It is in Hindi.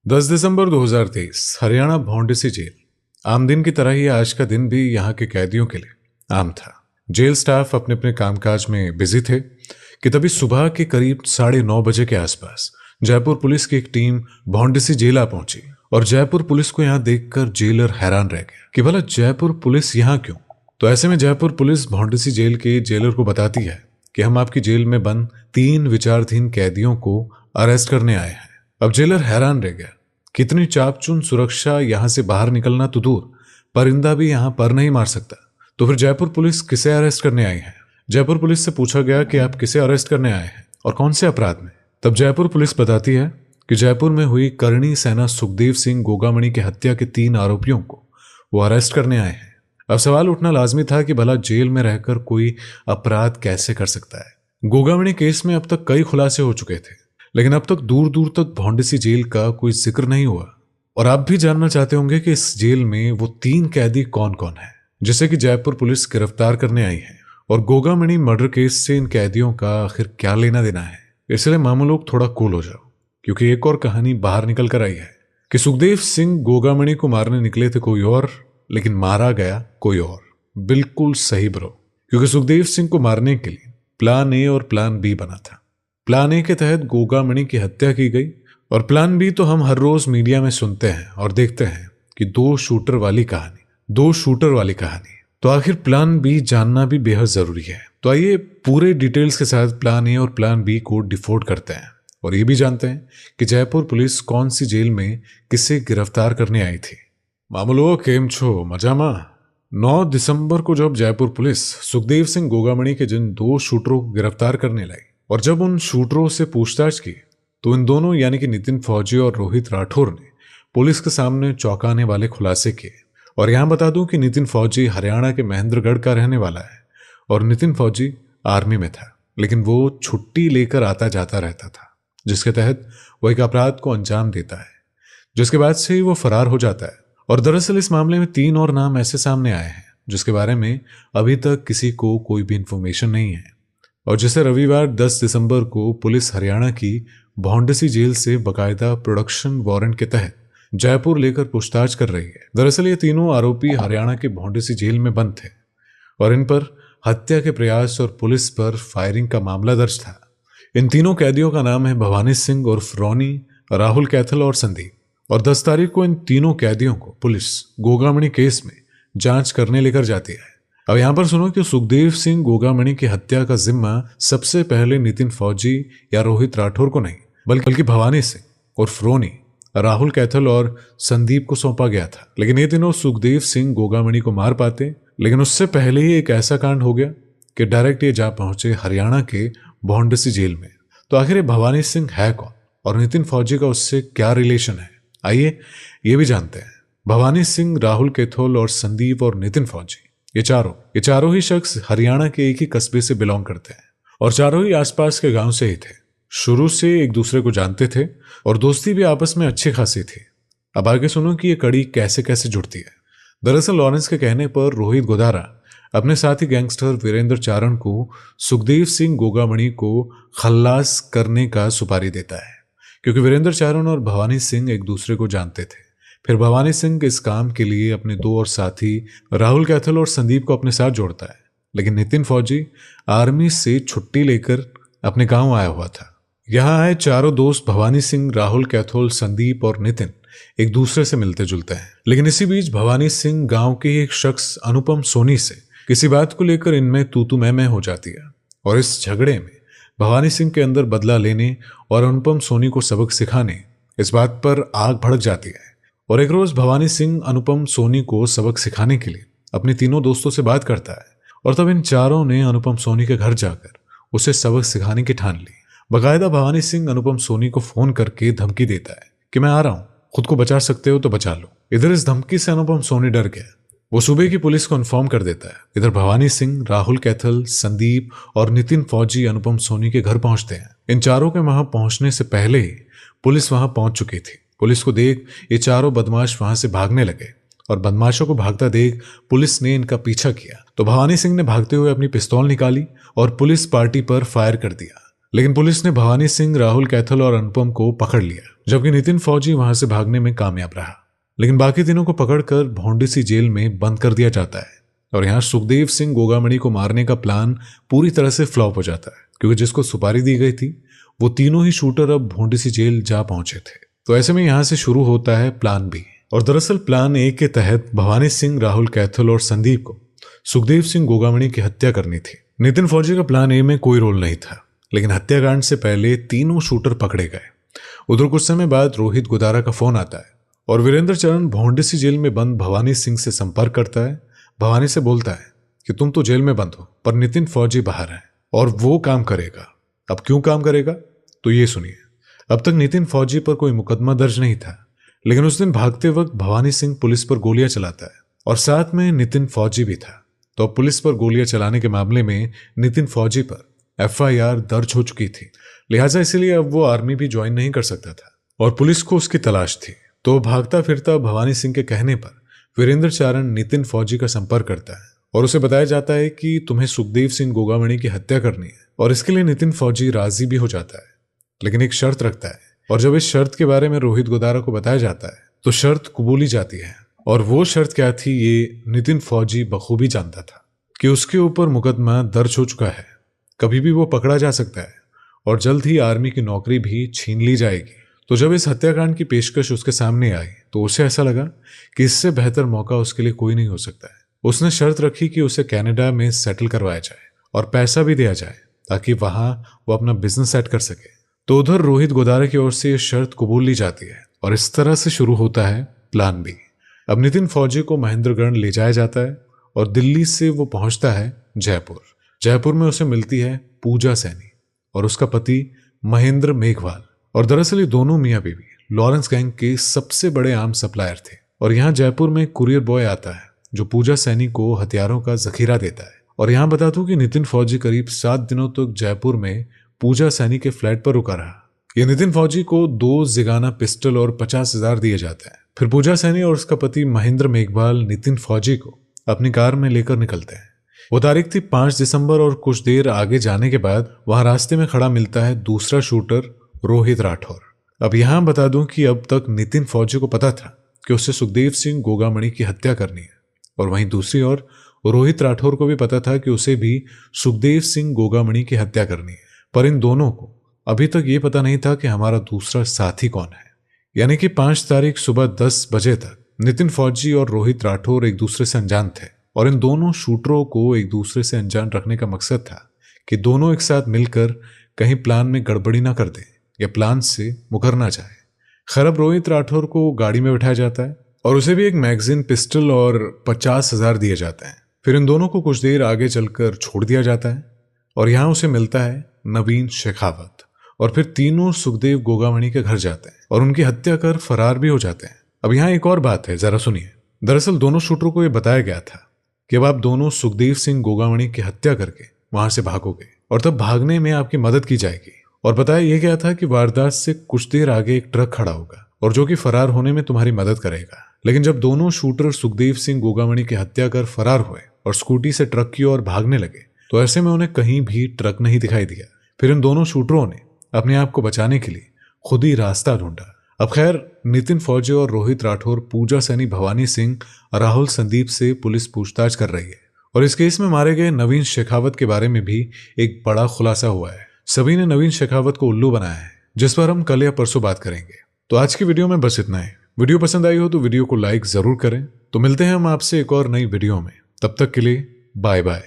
10 दिसंबर 2023 हरियाणा भौंडसी जेल। आम दिन की तरह ही आज का दिन भी यहाँ के कैदियों के लिए आम था। जेल स्टाफ अपने अपने कामकाज में बिजी थे कि तभी सुबह के करीब 9:30 बजे के आसपास जयपुर पुलिस की एक टीम भौंडसी जेल आ पहुंची। और जयपुर पुलिस को यहाँ देखकर जेलर हैरान रह गया कि भला जयपुर पुलिस यहाँ क्यों। तो ऐसे में जयपुर पुलिस भौंडसी जेल के जेलर को बताती है कि हम आपकी जेल में बंद 3 विचाराधीन कैदियों को अरेस्ट करने आए हैं। अब जेलर हैरान रह गया। कितनी चापचून सुरक्षा, यहां से बाहर निकलना तो दूर, परिंदा भी यहां पर नहीं मार सकता। तो फिर जयपुर पुलिस किसे अरेस्ट करने आई है? जयपुर पुलिस से पूछा गया कि आप किसे अरेस्ट करने आए हैं और कौन से अपराध में। तब जयपुर पुलिस बताती है कि जयपुर में हुई करणी सेना सुखदेव सिंह गोगामणि की हत्या के 3 आरोपियों को वो अरेस्ट करने आए हैं। अब सवाल उठना लाजमी था कि भला जेल में रहकर कोई अपराध कैसे कर सकता है। गोगामणि केस में अब तक कई खुलासे हो चुके थे, लेकिन अब तक दूर दूर तक भौंडसी जेल का कोई जिक्र नहीं हुआ। और आप भी जानना चाहते होंगे कि इस जेल में वो 3 कैदी कौन कौन है जिसे कि जयपुर पुलिस गिरफ्तार करने आई है, और गोगामणि मर्डर केस से इन कैदियों का आखिर क्या लेना देना है। इसलिए मामू लोग थोड़ा कूल हो जाओ, क्योंकि एक और कहानी बाहर निकल कर आई है कि सुखदेव सिंह गोगामणि को मारने निकले थे कोई और, लेकिन मारा गया कोई और। बिल्कुल सही ब्रो, क्योंकि सुखदेव सिंह को मारने के लिए प्लान ए और प्लान बी बना था। प्लान ए के तहत गोगामणि की हत्या की गई, और प्लान बी तो हम हर रोज मीडिया में सुनते हैं और देखते हैं कि 2 शूटर वाली कहानी। तो आखिर प्लान बी जानना भी बेहद जरूरी है। तो आइए पूरे डिटेल्स के साथ प्लान ए और प्लान बी को डिफोड करते हैं, और ये भी जानते हैं कि जयपुर पुलिस कौन सी जेल में किसे गिरफ्तार करने आई थी। मामूलो केम छो मजामा। 9 दिसंबर को जब जयपुर पुलिस सुखदेव सिंह गोगामणि के जिन 2 शूटरों को गिरफ्तार करने लाई, और जब उन शूटरों से पूछताछ की, तो इन दोनों यानी कि नितिन फौजी और रोहित राठौर ने पुलिस के सामने चौंकाने वाले खुलासे किए। और यहां बता दूं कि नितिन फौजी हरियाणा के महेंद्रगढ़ का रहने वाला है, और नितिन फौजी आर्मी में था, लेकिन वो छुट्टी लेकर आता जाता रहता था, जिसके तहत वो एक अपराध को अंजाम देता है, जिसके बाद से ही वो फरार हो जाता है। और दरअसल इस मामले में 3 और नाम ऐसे सामने आए हैं जिसके बारे में अभी तक किसी को कोई भी इंफॉर्मेशन नहीं है, और जिसे रविवार 10 दिसंबर को पुलिस हरियाणा की भौंडसी जेल से बकायदा प्रोडक्शन वारंट के तहत जयपुर लेकर पूछताछ कर रही है। दरअसल ये तीनों आरोपी हरियाणा के भौंडसी जेल में बंद थे, और इन पर हत्या के प्रयास और पुलिस पर फायरिंग का मामला दर्ज था। इन तीनों कैदियों का नाम है भवानी सिंह उर्फ रोनी, राहुल कैथल और संदीप। और 10 तारीख को इन तीनों कैदियों को पुलिस गोगामणि केस में जांच करने लेकर जाती है। अब यहां पर सुनो कि सुखदेव सिंह गोगामणि की हत्या का जिम्मा सबसे पहले नितिन फौजी या रोहित राठौर को नहीं, बल्कि भवानी सिंह उर्फ रोनी, राहुल कैथल और संदीप को सौंपा गया था। लेकिन ये तीनों सुखदेव सिंह गोगामणि को मार पाते, लेकिन उससे पहले ही एक ऐसा कांड हो गया कि डायरेक्ट ये जा पहुंचे हरियाणा के भौंडसी जेल में। तो आखिर ये भवानी सिंह है कौन, और नितिन फौजी का उससे क्या रिलेशन है? आइए ये भी जानते हैं। भवानी सिंह, राहुल कैथल और संदीप और नितिन फौजी, ये चारों ही शख्स हरियाणा के एक ही कस्बे से बिलोंग करते हैं, और चारों ही आसपास के गांव से ही थे। शुरू से एक दूसरे को जानते थे, और दोस्ती भी आपस में अच्छी खासी थी। अब आगे सुनो कि ये कड़ी कैसे कैसे जुड़ती है। दरअसल लॉरेंस के कहने पर रोहित गोदारा अपने साथी गैंगस्टर वीरेंद्र चारण को सुखदेव सिंह गोगामणि को खल्लास करने का सुपारी देता है, क्योंकि वीरेंद्र चारण और भवानी सिंह एक दूसरे को जानते थे। फिर भवानी सिंह इस काम के लिए अपने 2 और साथी राहुल कैथल और संदीप को अपने साथ जोड़ता है, लेकिन नितिन फौजी आर्मी से छुट्टी लेकर अपने गांव आया हुआ था। यहाँ आए चारों दोस्त भवानी सिंह, राहुल कैथल, संदीप और नितिन एक दूसरे से मिलते जुलते हैं। लेकिन इसी बीच भवानी सिंह गांव के एक शख्स अनुपम सोनी से किसी बात को लेकर इनमें तू मैं हो जाती है, और इस झगड़े में भवानी सिंह के अंदर बदला लेने और अनुपम सोनी को सबक सिखाने, इस बात पर आग भड़क जाती है। और एक रोज भवानी सिंह अनुपम सोनी को सबक सिखाने के लिए अपने तीनों दोस्तों से बात करता है, और तब इन चारों ने अनुपम सोनी के घर जाकर उसे सबक सिखाने की ठान ली। बकायदा भवानी सिंह अनुपम सोनी को फोन करके धमकी देता है कि मैं आ रहा हूं, खुद को बचा सकते हो तो बचा लो। इधर इस धमकी से अनुपम सोनी डर गया। वो सुबह की पुलिस को इन्फॉर्म कर देता है। इधर भवानी सिंह, राहुल कैथल, संदीप और नितिन फौजी अनुपम सोनी के घर पहुंचते हैं। इन चारों के वहां पहुंचने से पहले ही पुलिस वहां पहुंच चुकी थी। पुलिस को देख ये चारों बदमाश वहां से भागने लगे, और बदमाशों को भागता देख पुलिस ने इनका पीछा किया। तो भवानी सिंह ने भागते हुए अपनी पिस्तौल निकाली और पुलिस पार्टी पर फायर कर दिया, लेकिन पुलिस ने भवानी सिंह, राहुल कैथल और अनुपम को पकड़ लिया, जबकि नितिन फौजी वहां से भागने में कामयाब रहा। लेकिन बाकी तीनों को पकड़कर भौंडीसी जेल में बंद कर दिया जाता है और यहाँ सुखदेव सिंह गोगामणि को मारने का प्लान पूरी तरह से फ्लॉप हो जाता है, क्योंकि जिसको सुपारी दी गई थी वो तीनों ही शूटर अब भौंडीसी जेल जा पहुंचे थे। तो ऐसे में यहाँ से शुरू होता है प्लान बी। और दरअसल प्लान ए के तहत भवानी सिंह, राहुल कैथल और संदीप को सुखदेव सिंह गोगामणि की हत्या करनी थी। नितिन फौजी का प्लान ए में कोई रोल नहीं था, लेकिन हत्याकांड से पहले तीनों शूटर पकड़े गए। उधर कुछ समय बाद रोहित गोदारा का फोन आता है और वीरेंद्र चरण भौंडीसी जेल में बंद भवानी सिंह से संपर्क करता है। भवानी से बोलता है कि तुम तो जेल में बंद हो, पर नितिन फौजी बाहर है और वो काम करेगा। अब क्यों काम करेगा तो ये सुनिए। अब तक नितिन फौजी पर कोई मुकदमा दर्ज नहीं था, लेकिन उस दिन भागते वक्त भवानी सिंह पुलिस पर गोलियां चलाता है और साथ में नितिन फौजी भी था। तो अब पुलिस पर गोलियां चलाने के मामले में नितिन फौजी पर FIR दर्ज हो चुकी थी, लिहाजा इसीलिए अब वो आर्मी भी ज्वाइन नहीं कर सकता था और पुलिस को उसकी तलाश थी। तो भागता फिरता भवानी सिंह के कहने पर वीरेंद्र चारण नितिन फौजी का संपर्क करता है और उसे बताया जाता है कि तुम्हें सुखदेव सिंह गोगामणि की हत्या करनी है, और इसके लिए नितिन फौजी राजी भी हो जाता है, लेकिन एक शर्त रखता है। और जब इस शर्त के बारे में रोहित गोदारा को बताया जाता है तो शर्त कबूली जाती है। और वो शर्त क्या थी ये नितिन फौजी बखूबी जानता था कि उसके ऊपर मुकदमा दर्ज हो चुका है, कभी भी वो पकड़ा जा सकता है और जल्द ही आर्मी की नौकरी भी छीन ली जाएगी। तो जब इस हत्याकांड की पेशकश उसके सामने आई तो उसे ऐसा लगा कि इससे बेहतर मौका उसके लिए कोई नहीं हो सकता है। उसने शर्त रखी कि उसे कनाडा में सेटल करवाया जाए और पैसा भी दिया जाए ताकि वहां वो अपना बिजनेस सेट कर सके। तो उधर रोहित गोदारा की ओर से ये शर्त कबूल ली जाती है और इस तरह से शुरू होता है प्लान बी। अब नितिन फौजी को महेंद्रगढ़ ले जाया जाता है और दिल्ली से वो पहुंचता है जयपुर। जयपुर में उसे मिलती है पूजा सैनी और उसका पति महेंद्र मेघवाल। और दरअसल ये दोनों मियाँ बीवी लॉरेंस गैंग के सबसे बड़े आर्म्स सप्लायर थे। और यहाँ जयपुर में कुरियर बॉय आता है जो पूजा सैनी को हथियारों का जखीरा देता है। और यहाँ बता दूं कि नितिन फौजी करीब 7 दिनों तक जयपुर में पूजा सैनी के फ्लैट पर रुका रहा। ये नितिन फौजी को 2 जिगाना पिस्टल और 50,000 दिए जाते हैं। फिर पूजा सैनी और उसका पति महेंद्र मेघवाल नितिन फौजी को अपनी कार में लेकर निकलते हैं। वो तारीख थी 5 दिसंबर और कुछ देर आगे जाने के बाद वहां रास्ते में खड़ा मिलता है दूसरा शूटर रोहित राठौर। अब यहां बता दूं कि अब तक नितिन फौजी को पता था कि उससे सुखदेव सिंह गोगामणि की हत्या करनी है, और वहीं दूसरी ओर रोहित राठौर को भी पता था कि उसे भी सुखदेव सिंह गोगामणि की हत्या करनी है। पर इन दोनों को अभी तक ये पता नहीं था कि हमारा दूसरा साथी कौन है। यानी कि 5 तारीख सुबह 10 बजे तक नितिन फौजी और रोहित राठौर एक दूसरे से अनजान थे, और इन दोनों शूटरों को एक दूसरे से अनजान रखने का मकसद था कि दोनों एक साथ मिलकर कहीं प्लान में गड़बड़ी ना कर दें या प्लान से मुकर ना जाए। खैर अब रोहित राठौर को गाड़ी में बैठाया जाता है और उसे भी एक मैगजीन, पिस्टल और 50,000 दिए जाते हैं। फिर इन दोनों को कुछ देर आगे चलकर छोड़ दिया जाता है और यहाँ उसे मिलता है नवीन शेखावत, और फिर तीनों सुखदेव गोगामणि के घर जाते हैं और उनकी हत्या कर फरार भी हो जाते हैं। अब यहाँ एक और बात है, जरा सुनिए। दरअसल दोनों शूटरों को यह बताया गया था कि अब आप दोनों सुखदेव सिंह गोगामणि की हत्या करके वहां से भागोगे और तब भागने में आपकी मदद की जाएगी। और बताया यह गया था कि वारदात से कुछ देर आगे एक ट्रक खड़ा होगा और जो कि फरार होने में तुम्हारी मदद करेगा। लेकिन जब दोनों शूटर सुखदेव सिंह गोगामणि की हत्या कर फरार हुए और स्कूटी से ट्रक की ओर भागने लगे तो ऐसे में उन्हें कहीं भी ट्रक नहीं दिखाई दिया। फिर इन दोनों शूटरों ने अपने आप को बचाने के लिए खुद ही रास्ता ढूंढा। अब खैर नितिन फौजी और रोहित राठौर, पूजा सैनी, भवानी सिंह, राहुल, संदीप से पुलिस पूछताछ कर रही है और इस केस में मारे गए नवीन शेखावत के बारे में भी एक बड़ा खुलासा हुआ है। सभी ने नवीन शेखावत को उल्लू बनाया है, जिस पर हम कल या परसों बात करेंगे। तो आज की वीडियो में बस इतना है। वीडियो पसंद आई हो तो वीडियो को लाइक जरूर करें। तो मिलते हैं हम आपसे एक और नई वीडियो में, तब तक के लिए बाय बाय।